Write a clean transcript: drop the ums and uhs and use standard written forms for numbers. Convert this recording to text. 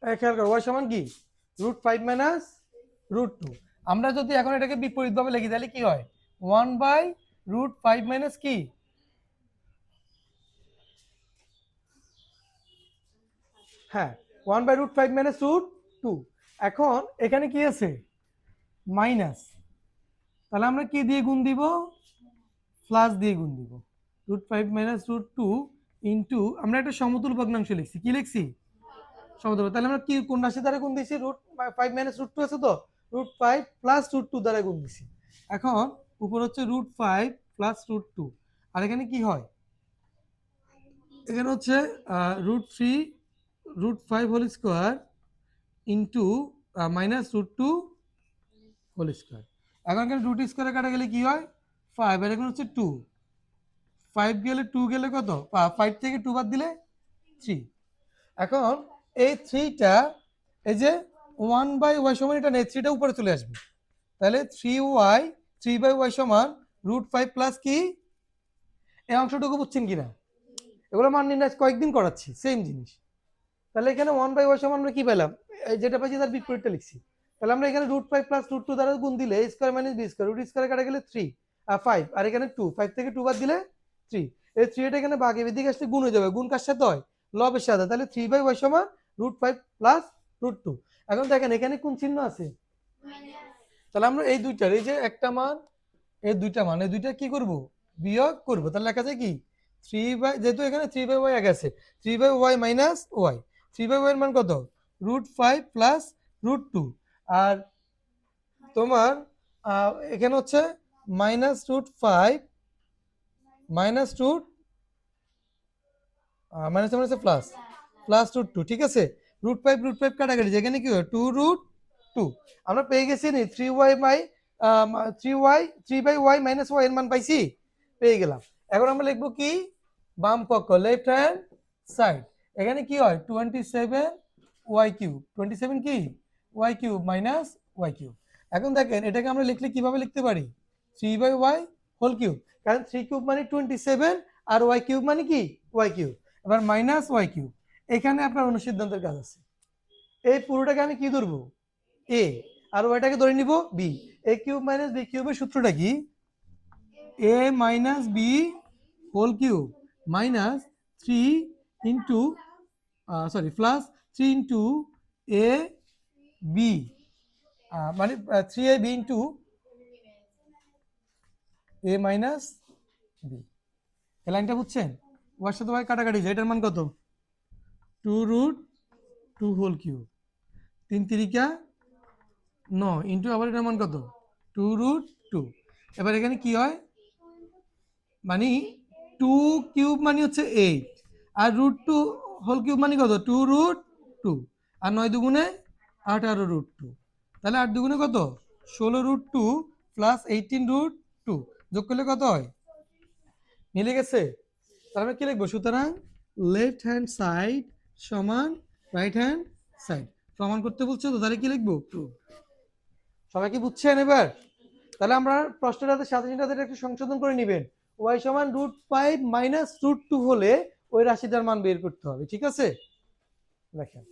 খেয়াল করো ওয়াই সমান কি √5 মাইনাস √2। আমরা যদি এখন এটাকে বিপরীতভাবে লিখি তাহলে কি হয় 1/√5 মাইনাস কি হ্যাঁ 1/√5 মাইনাস √2। এখন এখানে কি আছে মাইনাস, তাহলে আমরা কি দিয়ে গুণ দিব প্লাস দিয়ে গুণ দিব √5 মাইনাস √2 ইন্টু আমরা একটা সমতুল ভগ্নাংশ লিখছি, কি লিখছি সমতুল, তাহলে আমরা কি কোন রাশি দ্বারা গুণ দিছি √5 মাইনাস √2 আছে তো √5 প্লাস √2 দ্বারা গুণ দিছি। এখন উপর হচ্ছে √5 প্লাস √2 আর এখানে কি হয় এখানে হচ্ছে √3 √5 whole square into minus √2 whole square. এখন এখানে √2 স্কোয়ারে কাটা গেলে কি হয় 5 আর এখন হচ্ছে 2, 5 গেলে 2 গেলে কত 5 থেকে 2 বাদ দিলে 3। এখন এই 3টা এই যে 1/y সমান এটা নেই 3টা উপরে চলে আসবে, তাহলে 3y 3/y সমান √5 প্লাস কি এই অংশটুকু বুঝছেন কিনা, এগুলো মান নির্ণয় কয়েকদিন করাচ্ছি সেম জিনিস। তাহলে এখানে 1/y সমান আমরা কি পেলাম এই যেটা পাইছি তার বিপরীতটা লিখছি, তাহলে আমরা এখানে √5 প্লাস √2 দ্বারা গুণ দিলে a square minus b square √2 স্কয়ারে কাটা গেলে 3 আর 5 আর এখানে 2, 5 থেকে 2 বাদ দিলে 3, এই 3 এটা এখানে ভাগে এদিকে আসলে গুণ হয়ে যাবে, গুণ কার সাথে হয় লবের সাথে, তাহলে 3/y সমান √5 প্লাস √2। এখন দেখেন এখানে কোন চিহ্ন আছে, তাহলে আমরা এই দুইটার এই যে একটা মান এই দুইটা মান এই দুইটা কি করব বিয়োগ করব, তাহলে লেখা যায় কি 3 যেহেতু এখানে 3/y আগে আছে 3/y মাইনাস y, 3/y এর মান কত √5 প্লাস √2 আর তোমার এখানে হচ্ছে মাইনাস √5 মাইনাস √, মাইনাস মানে হচ্ছে প্লাস প্লাস √2, ঠিক আছে √5 কাটাকাটি যেখানে কি হয় 2√2 আমরা পেয়ে গেছি নি 3y by 3/y minus y এর মান পাইছি পেয়ে গেলাম। এখন আমরা লিখবো কি বাম পক্ষ লেফট হ্যান্ড সাইড, এখানে কি হয় 27y³ 27 কি y³ মাইনাস y³। এখন দেখেন এটাকে আমরা লিখলে কিভাবে লিখতে পারি 3/y হোল কিউব, কারণ 3³ মানে 27 আর y³ মানে কি y³, এবার মাইনাস y³। এখানে আপনার অনুসিদ্ধান্তের কাজ আছে, এই পুরোটাকে আমি কি ধরবো a আর ওইটাকে ধরে নিব b, a³ মাইনাস b³ এর সূত্রটা কি a minus b whole cube minus 3 into plus 3 into a b মানে 3ab into a minus b। এই লাইনটা বুঝছেন, ওর সাথে ভাই কাটাকাটি যায়, এটার মান কত 2√2 হোল কিউব 3 তিরিকা 9 ইন্টু আবার এটার মান কত 2√2। এবার এখানে কি হয় মানে 2³ মানে হচ্ছে 8 আর √2 হোল কিউব মানে কত 2√2 আর 9 দুগুণে 18√2, তাহলে 8 দুগুণে কত 16√2 প্লাস 18√2 যোগ করলে কত হয় মিলে গেছে। তাহলে আমরা কি লিখবো সুতরাং লেফট হ্যান্ড সাইড সমান রাইট হ্যান্ড সাইড, প্রমাণ করতে বলছে তো তাহলে কি লিখবো প্রুভ। সবাই কি বুঝছেন এবার, তাহলে আমরা প্রশ্নটাতে সাথে সাথে একটু সংশোধন করে নেবেন y সমান √5 মাইনাস √2 হলে ওই রাশিটার মান বের করতে হবে, ঠিক আছে দেখেন